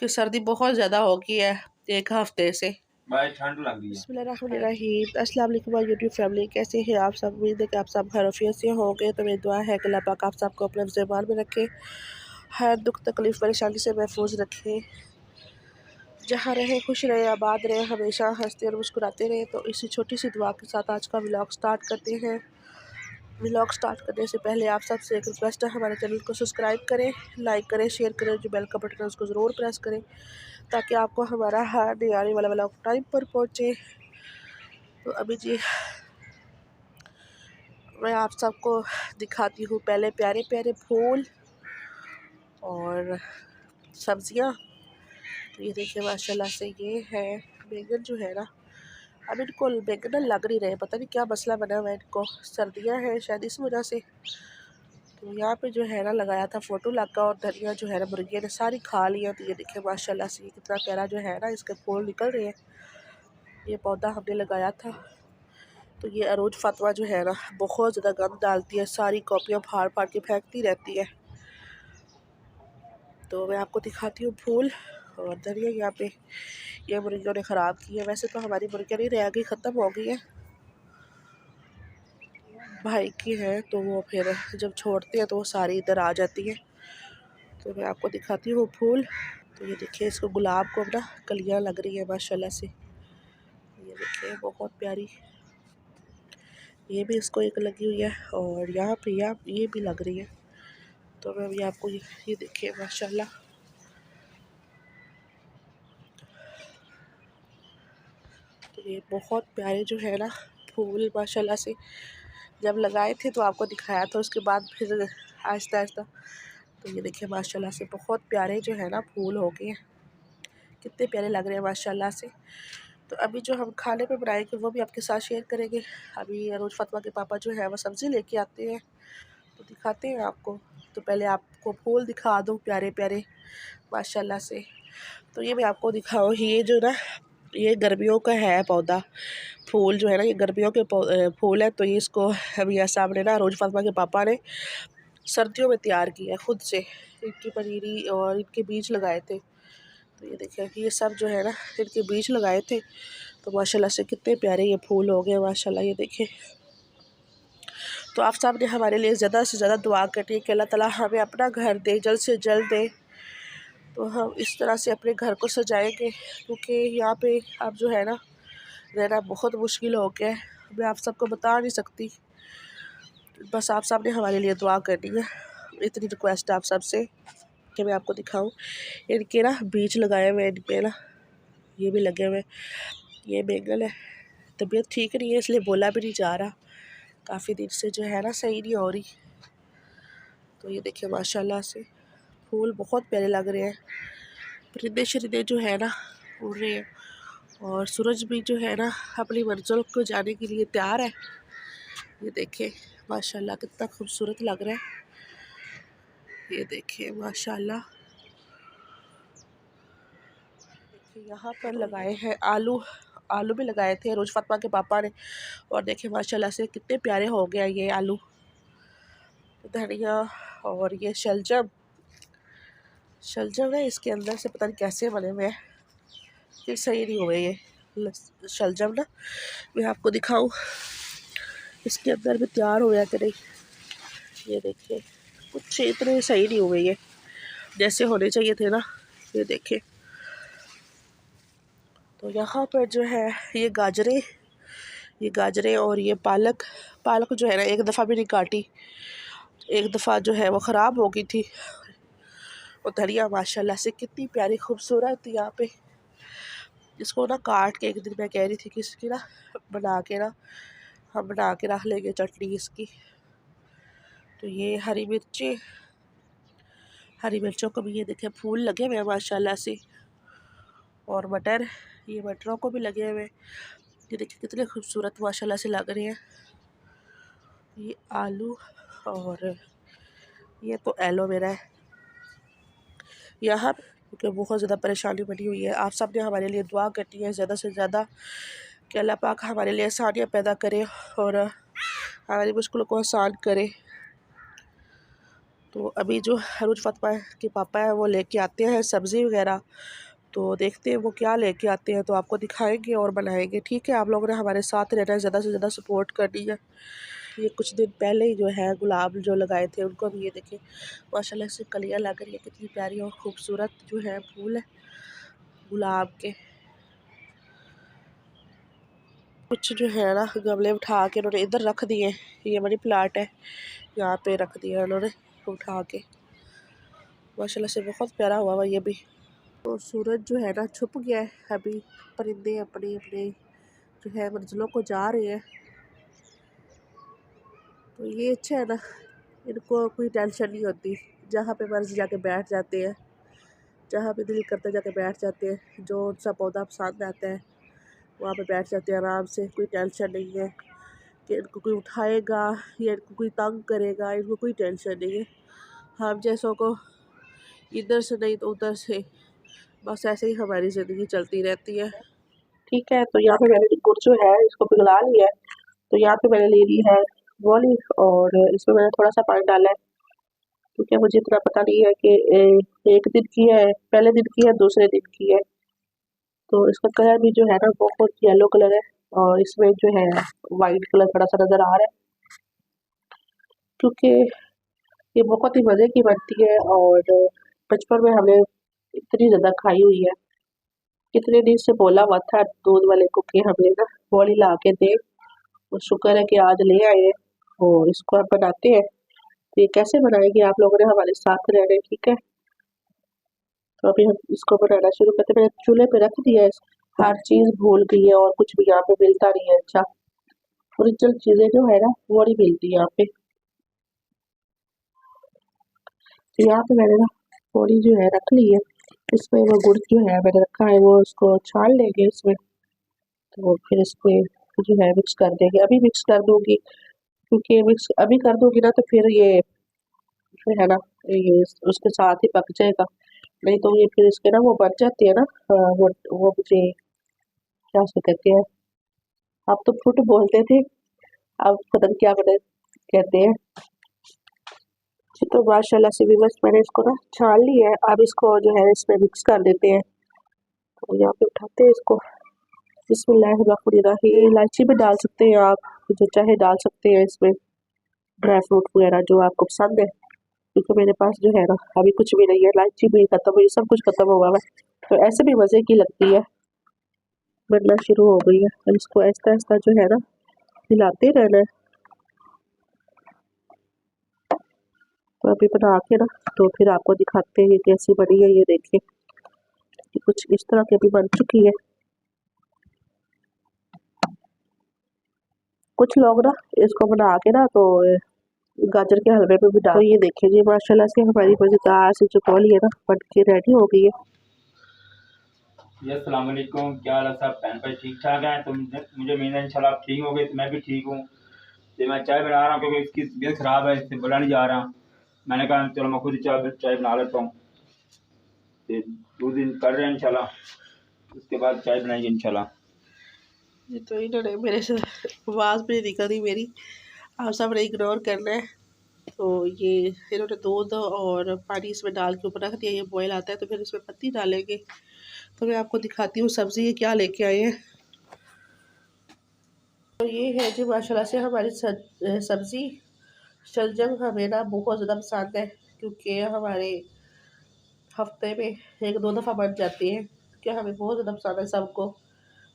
कि सर्दी बहुत ज़्यादा हो गई है एक हफ्ते से। भाई ठंड लग रही है। बिस्मिल्लाहिर्रहमानिर्रहीम। अस्सलाम वालेकुम माय यूट्यूब फैमिली, कैसे हैं आप सब? उम्मीद है कि आप सब खैरियत से होंगे। तो मेरी दुआ है कि अल्लाह पाक आप सबको अपने ज़बान में रखे, हर दुख तकलीफ़ परेशानी से महफूज रखे, जहाँ रहे खुश रहे, आबाद रहे, हमेशा हंसते और मुस्कुराते रहे। तो इसी छोटी सी दुआ के साथ आज का व्लॉग स्टार्ट करते हैं। व्लॉग स्टार्ट करने से पहले आप सबसे एक रिक्वेस्ट है, हमारे चैनल को सब्सक्राइब करें, लाइक करें, शेयर करें, जो बेल का बटन है उसको ज़रूर प्रेस करें ताकि आपको हमारा हर आने वाला व्लॉग टाइम पर पहुँचे। तो अभी जी मैं आप सबको दिखाती हूँ पहले प्यारे प्यारे फूल और सब्जियाँ। तो ये देखिए माशाल्लाह से ये है बैंगन जो है ना, अब इनको बैंगन लग नहीं रहे, पता नहीं क्या मसला बना हुआ है इनको, सर्दियाँ हैं शायद इस वजह से। तो यहाँ पे जो है ना लगाया था फ़ोटो लगा और धनिया जो है ना मुर्गियों ने सारी खा लिया। तो ये देखिए माशाल्लाह से कितना प्यारा जो है ना इसके फूल निकल रहे हैं। ये पौधा हमने लगाया था। तो ये अरोज फातिमा जो है ना बहुत ज़्यादा गंद डालती है, सारी कॉपियाँ फाड़ फाड़ के फेंकती रहती है। तो मैं आपको दिखाती हूँ फूल और धनिया। यहाँ पे ये मुर्गियों ने ख़राब की है। वैसे तो हमारी मुर्गियाँ नहीं रह गई, ख़त्म हो गई है, भाई की है। तो वो फिर जब छोड़ते हैं तो वो सारी इधर आ जाती है। तो मैं आपको दिखाती हूँ फूल। तो ये देखिए इसको गुलाब को ना कलियाँ लग रही है माशाल्लाह से, ये देखिए बहुत प्यारी। ये भी इसको एक लगी हुई है और यहाँ पे ये भी लग रही है। तो मैं भी आपको ये देखिए माशाल्लाह। तो ये बहुत प्यारे जो है ना फूल माशाल्लाह से, जब लगाए थे तो आपको दिखाया था, उसके बाद फिर आहिस्ता आहिस्ता। तो ये देखिए माशाल्लाह से बहुत प्यारे जो है ना फूल हो गए हैं, कितने प्यारे लग रहे हैं माशाल्लाह से। तो अभी जो हम खाने पे बनाएंगे वो भी आपके साथ शेयर करेंगे। अभी अरोज फातिमा के पापा जो है वो सब्ज़ी लेके आते हैं, तो दिखाते हैं आपको। तो पहले आपको फूल दिखा दूँ प्यारे प्यारे माशाल्लाह से। तो ये मैं आपको दिखाऊँ, ये जो ना ये गर्मियों का है पौधा, फूल जो है ना ये गर्मियों के फूल है। तो ये इसको अभी यहाँ सामने ना अरोज फातिमा के पापा ने सर्दियों में तैयार किया है खुद से, इनकी पनीरी और इनके बीज लगाए थे। तो ये देखिए ये सब जो है ना इनके बीज लगाए थे। तो माशाल्लाह से कितने प्यारे ये फूल हो गए माशाल्लाह, ये देखिए। तो आप सब ने हमारे लिए ज़्यादा से ज़्यादा दुआ करनी है कि अल्लाह ताला हमें अपना घर दे, जल्द से जल्द दे। तो हम इस तरह से अपने घर को सजाएंगे, क्योंकि यहाँ पे अब जो है ना रहना बहुत मुश्किल हो गया है। मैं आप सबको बता नहीं सकती, बस आप सब ने हमारे लिए दुआ करनी है, इतनी रिक्वेस्ट आप सबसे कि मैं आपको दिखाऊं। इनके ना बीज लगाए हुए इनपे ना, ये भी लगे हुए। ये बैंगन है, तबीयत ठीक नहीं है इसलिए बोला भी नहीं जा रहा, काफ़ी दिन से जो है ना सही नहीं हो रही। तो ये देखिए माशाल्लाह से फूल बहुत प्यारे लग रहे हैं, परिंदे शरिंदे जो है ना उड़ रहे हैं और सूरज भी जो है ना अपनी मंजिल को जाने के लिए तैयार है। ये देखिए माशाल्लाह कितना खूबसूरत लग रहा है, ये देखिए माशाल्लाह। देखिए यहाँ पर लगाए हैं आलू, आलू भी लगाए थे रोज फातिमा के पापा ने, और देखिए माशाल्लाह से कितने प्यारे हो गया ये आलू। धनिया और ये शलजम, शलजम है इसके अंदर से पता नहीं कैसे बने हुए हैं, फिर सही नहीं हुए ये शलजम ना। मैं आपको दिखाऊं इसके अंदर भी तैयार हो कि नहीं, ये देखिए कुछ इतने सही नहीं हुए ये जैसे होने चाहिए थे ना, ये देखिए। तो यहाँ पर जो है ये गाजरें और ये पालक, पालक जो है ना एक दफ़ा भी नहीं काटी, एक दफ़ा जो है वो ख़राब हो गई थी। और धनिया माशाल्लाह से कितनी प्यारी खूबसूरत यहाँ पे, इसको ना काट के एक दिन मैं कह रही थी कि इसकी ना हम बना के रख लेंगे चटनी इसकी। तो ये हरी मिर्चों को भी ये देखे फूल लगे हुए हैं माशाल्लाह से। और मटर, ये मटरों को भी लगे हुए, ये देखिए कितने खूबसूरत माशाल्लाह से लग रहे हैं। ये आलू और ये तो एलोवेरा है यहाँ, क्योंकि बहुत ज़्यादा परेशानी बनी हुई है। आप सब ने हमारे लिए दुआ करनी है ज़्यादा से ज़्यादा कि अल्लाह पाक हमारे लिए आसानियाँ पैदा करे और हमारी मुश्किलों को आसान करे। तो अभी जो रोज फातिमा के पापा हैं वो लेके आते हैं सब्ज़ी वगैरह, तो देखते हैं वो क्या लेके आते हैं, तो आपको दिखाएंगे और बनाएंगे। ठीक है, आप लोगों ने हमारे साथ रहना है, ज़्यादा से ज़्यादा सपोर्ट करनी है। ये कुछ दिन पहले ही जो है गुलाब जो लगाए थे उनको भी ये देखिए माशाल्लाह से कलियाँ लग रही है, कितनी प्यारी और खूबसूरत जो है फूल है गुलाब के। कुछ जो है ना गमले उठा के उन्होंने इधर रख दिए, ये मनी प्लांट है, यहाँ पे रख दिया उन्होंने उठा के, माशाल्लाह से बहुत प्यारा हुआ हुआ ये भी। तो सूरज जो है ना छुप गया है, अभी परिंदे अपने अपने जो है मंजिलों को जा रहे हैं। तो ये अच्छा है ना, इनको कोई टेंशन नहीं होती, जहाँ पे मर्जी जाके बैठ जाते हैं, जहाँ पे दिल करता जाके बैठ जाते हैं, जो उनसा पौधा पसंद आता है वहाँ पे बैठ जाते हैं आराम से। कोई टेंशन नहीं है कि इनको कोई उठाएगा या इनको कोई तंग करेगा, इनको कोई टेंशन नहीं है। हम जैसों को इधर से नहीं तो उधर से, बस ऐसे ही हमारी ज़िंदगी चलती रहती है। ठीक है, तो यहाँ पे मैंने गुड़ जो है इसको पिघला लिया है, तो यहाँ पे मैंने ले ली है गोली और इसमें मैंने थोड़ा सा पानी डाला है, क्योंकि मुझे इतना पता नहीं है कि एक दिन की है, पहले दिन की है, दूसरे दिन की है। तो इसका कलर भी जो है ना बहुत येलो कलर है और इसमें जो है वाइट कलर थोड़ा सा नज़र आ रहा है, क्योंकि ये बहुत ही मज़े की बनती है और बचपन में हमने इतनी ज़्यादा खाई हुई है। कितने दिन से बोला हुआ था दूध वाले को कि हमें ना गोली ला के दे, तो शुक्र है कि आज ले आए हैं और इसको हम बनाते हैं। तो ये कैसे बनाएंगे, आप लोगों ने हमारे साथ रहना है, ठीक है। तो अभी हम इसको बनाना शुरू करते हैं। मैंने चूल्हे पे रख दिया है, हर चीज़ भूल गई है और कुछ भी यहाँ पे मिलता नहीं है। अच्छा, ओरिजिनल चीज़ें जो है ना वो नहीं मिलती यहाँ पे। तो यहाँ पे मैंने ना थोड़ी जो है रख ली है, इसमें वो गुड़ जो है मैंने रखा है वो उसको छान लेंगे इसमें, तो फिर इसमें जो है मिक्स कर देंगे। अभी मिक्स कर दूंगी, क्योंकि मिक्स अभी कर दूंगी ना तो फिर ये जो है ना ये उसके साथ ही पक जाएगा, नहीं तो ये फिर इसके ना वो बन जाती है ना। वो मुझे क्या उसको कहते हैं, आप तो फुट बोलते थे, अब पता नहीं क्या बने कहते हैं। तो माशाल्लाह से भी बस मैंने इसको ना छान लिया है, अब इसको जो है इसमें मिक्स कर देते हैं। तो यहाँ पे उठाते हैं इसको, बिस्मिल्लाहिर्रहमानिर्रहीम। इलायची भी डाल सकते हैं आप, जो चाहे डाल सकते हैं इसमें, ड्राई फ्रूट वगैरह जो आपको पसंद है, क्योंकि मेरे पास जो है ना अभी कुछ भी नहीं है, इलायची भी खत्म हुई, सब कुछ खत्म हुआ है। तो ऐसे भी मज़े की लगती है, बनना शुरू हो गई है। और इसको आहिस्ता आहिस्ता जो है ना हिलाते रहना है। तो अभी बना के ना तो फिर आपको दिखाते हैं कैसी बनी है, ये देखिए कि कुछ इस तरह की भी बन चुकी है। कुछ लोग ना इसको बना के ना तो गाजर के हलवे में भी डाल, तो ये देखिए जी माशाल्लाह से हमारी मज़ेदार सी जो गोली है ना बन के रेडी हो गई है। जी अस्सलाम वालेकुम, क्या हाल है सब बहन भाई, ठीक ठाक हैं? तो मुझे उम्मीद है इंशाल्लाह आप ठीक होंगे, तो मैं भी ठीक हूँ। तो मैं चाय बना रहा हूँ क्योंकि इसकी तबीयत ख़राब है, इससे बोला नहीं जा रहा। मैंने कहा चलो मैं खुद ही चाय बना लेता हूँ। तो 2 दिन कर रहे हैं इंशाल्लाह, उसके बाद चाय बनाएंगे इंशाल्लाह। ये तो इन्होंने मेरे से आवाज़ भी निकल रही मेरी, आप सब ने इग्नोर करना है। तो ये इन्होंने दूध और पानी इसमें डाल के ऊपर रख दिया, ये बॉयल आता है तो फिर इसमें पत्ती डालेंगे। तो मैं आपको दिखाती हूँ सब्ज़ी ये क्या लेके आए हैं। तो ये है जी माशाल्लाह से हमारी सब्ज़ी शलजम हमें ना बहुत ज़्यादा पसंद है, क्योंकि हमारे हफ्ते में 1-2 दफ़ा बन जाती है, क्या हमें बहुत ज़्यादा पसंद है सबको।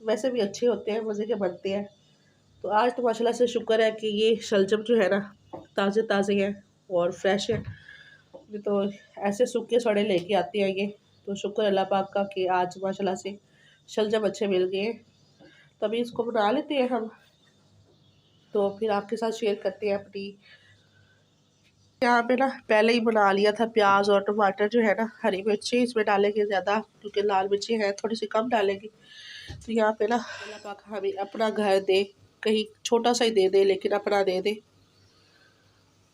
वैसे भी अच्छे होते हैं, मज़े के बनते हैं। तो आज तो माशाल्लाह से शुक्र है कि ये शलजम जो है ना ताज़े ताज़े हैं और फ्रेश है, नहीं तो ऐसे सूखे सड़े लेके आती है ये। तो शुक्र अल्लाह पाक का कि आज माशाल्लाह से शलजम अच्छे मिल गए हैं। तभी इसको बना लेते हैं हम, तो फिर आपके साथ शेयर करते हैं अपनी। यहाँ पे ना पहले ही बना लिया था, प्याज और टमाटर जो है ना, हरी मिर्ची इसमें डालेंगे ज़्यादा, क्योंकि लाल मिर्ची है थोड़ी सी कम डालेंगे। तो यहाँ पे ना अल्लाह पाक हमें अपना घर दे, कहीं छोटा सा ही दे दे लेकिन अपना दे दे,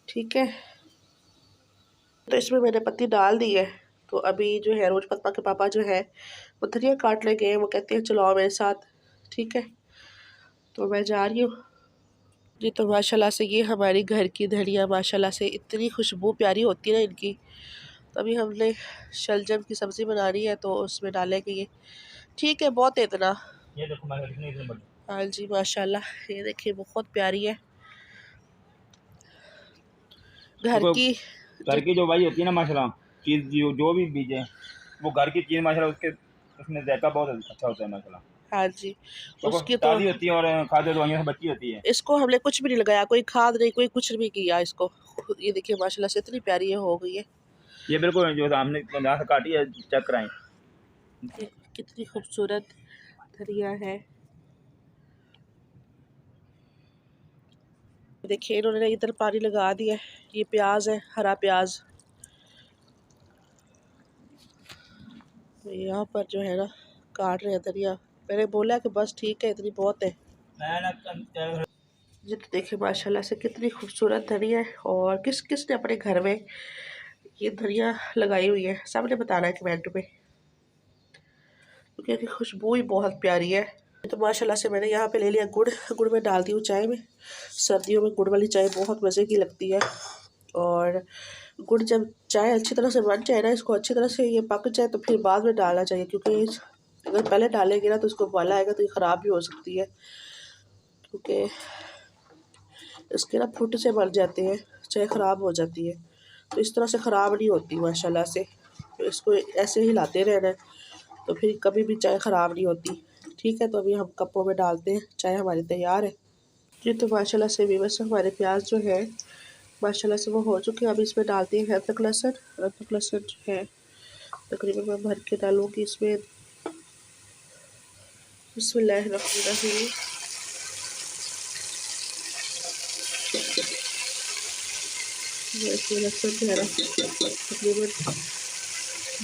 ठीक है। तो इसमें मैंने पत्ती डाल दी है। तो अभी जो है रोज पत्मा के पापा जो है वो धनिया काटने गए, वो कहते हैं चलो आओ मेरे साथ, ठीक है। तो मैं जा रही हूँ। जी तो माशाल्लाह से ये हमारी घर की धनिया माशाल्लाह से इतनी खुशबू प्यारी होती है ना इनकी। तो अभी हमने शलजम की सब्ज़ी बनानी है तो उसमें डालेंगे ये। ठीक है, बहुत है इतना। ये देखो मैं इतनी बड़ी। हाँ जी माशाल्लाह, ये देखिए बहुत प्यारी है घर देखो की। घर जो की जो भाई होती है ना माशाल्लाह, चीज़ जो भी बीज है वो घर की चीज़ माशाल्लाह, उसके उसमें जायका बहुत अच्छा होता है माशाल्लाह। हाँ जी, देखो उसकी तो ताज़ी होती है और खाद्य दवाइयों से बची होती है। इसको हमने कुछ भी नहीं लगाया, कोई खाद नहीं, कोई कुछ नहीं किया इसको। ये देखिए माशाल्लाह से इतनी प्यारी ये हो गई है। ये बिल्कुल जो हमने जहाँ से काटी है चेक कराएं। ये कितनी खूबसूरत धनिया है। देखिए इन्होंने इधर पानी लगा दिया है। ये प्याज है, हरा प्याज। यहाँ पर जो है ना काट रहे हैं धनिया। मैंने बोला कि बस ठीक है, इतनी बहुत है। ये तो देखिए माशाल्लाह से कितनी खूबसूरत धनिया है। और किस किस ने अपने घर में ये धनिया लगाई हुई है, सबने बताना है कमेंट में, क्योंकि खुशबू ही बहुत प्यारी है। तो माशाल्लाह से मैंने यहाँ पे ले लिया गुड़। गुड़ में डालती हूँ चाय में। सर्दियों में गुड़ वाली चाय बहुत मज़े की लगती है। और गुड़ जब चाय अच्छी तरह से बन जाए ना, इसको अच्छी तरह से ये पक जाए तो फिर बाद में डालना चाहिए, क्योंकि अगर पहले डालेंगे ना तो इसको उबाला आएगा तो ये ख़राब भी हो सकती है, क्योंकि इसके ना फुट से बन जाते हैं, चाय ख़राब हो जाती है। तो इस तरह से ख़राब नहीं होती माशाल्लाह से। तो इसको ऐसे ही लाते रहना है तो फिर कभी भी चाय ख़राब नहीं होती। ठीक है, तो अभी हम कपों में डालते हैं। चाय हमारी तैयार है। जी तो माशाल्लाह से भी बस हमारे प्याज जो है माशाल्लाह से वो हो चुके हैं। अभी इसमें डालते हैं अदरक लहसुन। अदरक लहसुन जो है तकरीबन मैं भर के डालूँगी इसमें। बिस्मिल्लाहिर्रहमानिर्रहीम। इसमें लहसुन जो है ना तकरीबन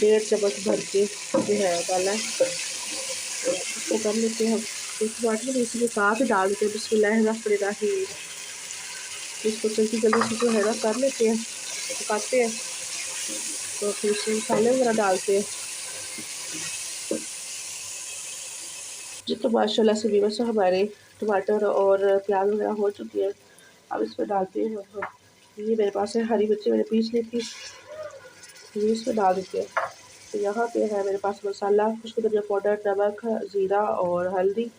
1.5 चम्मच भर के जो है डाला है। तो इसको कर लेते हैं हम। एक टमाटर भी इसमें साथ ही डाल देते हैं। बिस्मिल्लाहिर्रहमानिर्रहीम। इसको जल्दी जल्दी से जो है ना कर लेते हैं, पकाते हैं। तो फिर इसमें मसाले वगैरह डालते हैं। जी तो माशाल्लाह से भी बस हमारे टमाटर और प्याज वगैरह हो चुकी है। अब इसमें डालते हैं हम। ये मेरे पास है हरी मिर्ची, मैंने पीस ली थी, ये इसमें डाल देते हैं। तो यहाँ पे है मेरे पास मसाला, खुश्क धनिया पाउडर, नमक, ज़ीरा और हल्दी।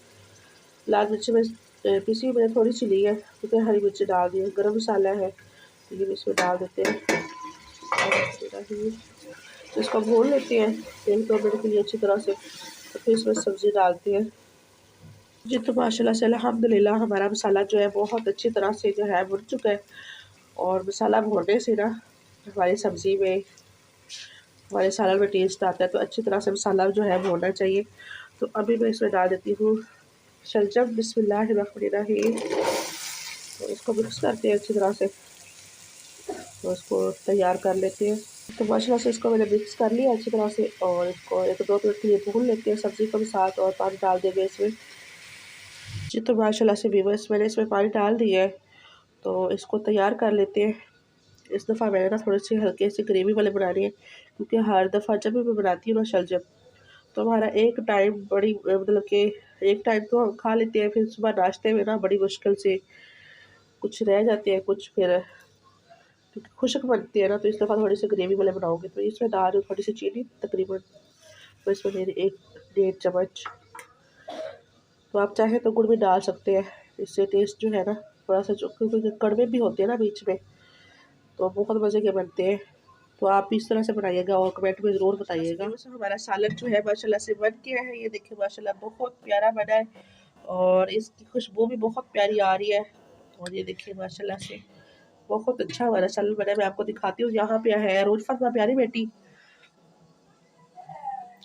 लाल मिर्ची में पीसी हुई मैंने थोड़ी सी ली है, क्योंकि हरी मिर्ची डाल दी है। गरम मसाला है तो ये भी इसमें डाल देते हैं। तो इसको भून लेते हैं 1-2 मिनट के लिए अच्छी तरह से। तो फिर इसमें सब्ज़ी डालते हैं। जी तो माशाल्लाह से अल्हम्दुलिल्लाह हमारा मसाला जो है बहुत अच्छी तरह से जो है भुन चुका है। और मसाला भुनने से ना हमारी सब्ज़ी में, हमारे सालन में टेस्ट आता है। तो अच्छी तरह से मसाला जो है भुनना चाहिए। तो अभी मैं इसमें डाल देती हूँ शलजम। बिस्मिल्लाहिर्रहमानिर्रहीम। तो इसको मिक्स करते हैं अच्छी तरह से। तो इसको तैयार कर लेते हैं। तो माशाल्लाह से इसको मैंने मिक्स कर लिया अच्छी तरह से। और इसको 1-2 मिनट के लिए भून लेते हैं सब्ज़ी को भी साथ, और पानी डाल देंगे इसमें। जी तो माशाल्लाह से व्यूअर्स मैंने इसमें पानी डाल दिया है। तो इसको तैयार कर लेते हैं। इस दफ़ा मैंने ना थोड़ी सी हल्के से ग्रेवी वाले बनानी है, क्योंकि हर दफ़ा जब भी मैं बनाती हूँ ना शलजम, तो हमारा एक टाइम बड़ी मतलब कि एक टाइम तो हम खा लेते हैं, फिर सुबह नाश्ते में ना बड़ी मुश्किल से कुछ रह जाते हैं, कुछ फिर क्योंकि खुश्क बनती है ना। तो इस दफ़ा थोड़ी सी ग्रेवी वाले बनाऊँगी। तो इसमें डाल रही हूँ थोड़ी सी चीनी, तकरीबन तो इसमें मेरी 1-1.5 चम्मच। तो आप चाहें तो गुड़ भी डाल सकते हैं, इससे टेस्ट जो है ना थोड़ा सा, जो क्योंकि कड़वे भी होते हैं ना बीच में, तो बहुत मज़े के बनते हैं। तो आप इस तरह से बनाइएगा और कमेंट में ज़रूर बताइएगा। हमारा सालन जो है माशाल्लाह से बन गया है। ये देखिए माशाल्लाह बहुत प्यारा बना है और इसकी खुशबू भी बहुत प्यारी आ रही है। और ये देखिए माशाल्लाह से बहुत अच्छा हमारा सालन बना है। मैं आपको दिखाती हूँ। यहाँ पे है रोज फातिमा प्यारी बेटी।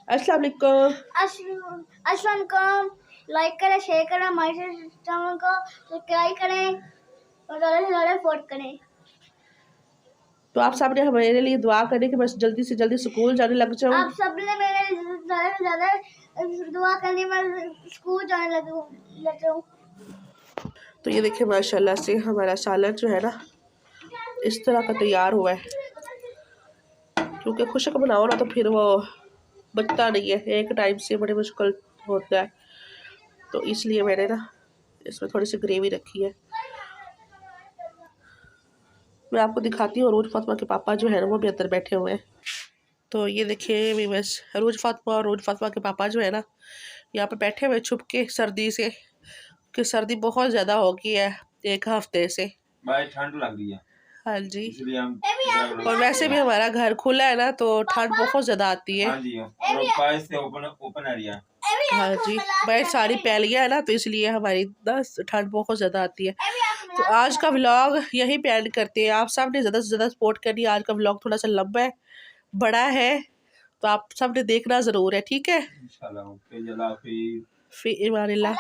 अस्सलाम वालेकुम। अस्सलाम वालेकुम। लाइक करें, शेयर करें, हमारे चैनल को सब्सक्राइब करें और ज़्यादा से ज़्यादा सपोर्ट करें। तो आप सबने हमारे लिए दुआ करें कि बस जल्दी से जल्दी स्कूल जाने लग जाऊँ। आप सबने मेरे ज़्यादा से ज़्यादा दुआ करनी, मैं स्कूल जाने लग जाऊँ। तो ये देखिए माशाल्लाह से हमारा सालन जो है ना इस तरह का तैयार हुआ है, क्योंकि खुशक बनाओ ना तो फिर वो बचता नहीं है, एक टाइम से बड़ी मुश्किल होता है। तो इसलिए मैंने ना इसमें थोड़ी सी ग्रेवी रखी है। मैं आपको दिखाती हूँ। रोज फातिमा के पापा जो है ना वो भी अंदर बैठे हुए हैं। तो ये देखिए वीवर्स, रोज फातिमा और रोज फातिमा के पापा जो है ना यहाँ पे बैठे हुए छुप के सर्दी से, कि सर्दी बहुत ज़्यादा हो गई है एक हफ्ते से। भाई ठंड लग रही है, हाँ जी, इसलिए हम और वैसे भी हमारा घर खुला है ना तो ठंड बहुत ज़्यादा आती है। हाँ जी, और ऊपर से ओपन एरिया। हाँ जी, भाई सारी फैलियाँ है ना तो इसलिए हमारी ना ठंड बहुत ज़्यादा आती है। तो आज का व्लॉग यहीं पे एंड करते हैं। आप सब ने ज़्यादा से ज़्यादा सपोर्ट करनी है। आज का व्लॉग थोड़ा सा लंबा है, बड़ा है, तो आप सब ने देखना ज़रूर है, ठीक है। इंशाल्लाह। ओके, अल्लाह हाफिज़। फिर इमानिल्लाह।